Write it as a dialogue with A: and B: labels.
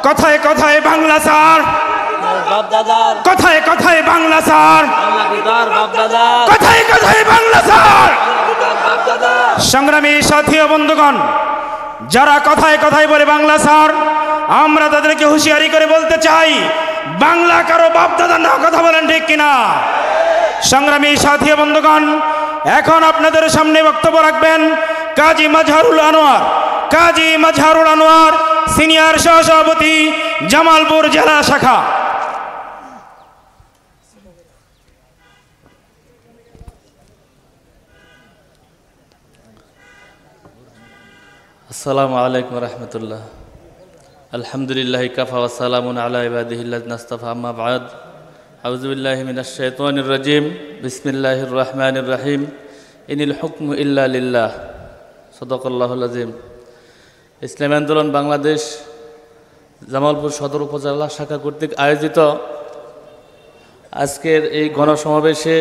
A: কথায় কথায় বাংলা স্যার, কথায় কথায় বাংলা স্যার, কথায় কথায় বাংলা স্যার। সংগ্রামী সাথী ও বন্ধুগণ, যারা কথায় কথায় বলে বাংলা স্যার, আমরা তাদেরকে হুঁশিয়ারি করে বলতে চাই, বাংলা কারো বাপ দাদা না, কথা বলেন ঠিক কিনা? সংগ্রামী সাথী ও বন্ধুগণ, এখন আপনাদের সামনে বক্তব্য রাখবেন কাজী মাজহারুল আনোয়ার। কাজী মাজহারুল আনোয়ার, সিনিয়র সহসভাপতি, জামালপুর জেলা শাখা।
B: আসসালামু আলাইকুম রহমতুল্লাহ। আলহামদুলিল্লাহ কাফা ওয়া সালামুন আলা ইবাদিহিল্লাযিনা ইসতাফা, আম্মা বা'দ। আউযু বিল্লাহি মিনাশ শাইতানির রাজিম। বিসমিল্লাহির রহমানির রহিম। ইনিল হুকমু ইল্লা লিল্লাহ। সাদাকাল্লাহুল আযীম। ইসলামী আন্দোলন বাংলাদেশ জামালপুর সদর উপজেলা শাখা কর্তৃক আয়োজিত আজকের এই গণসমাবেশে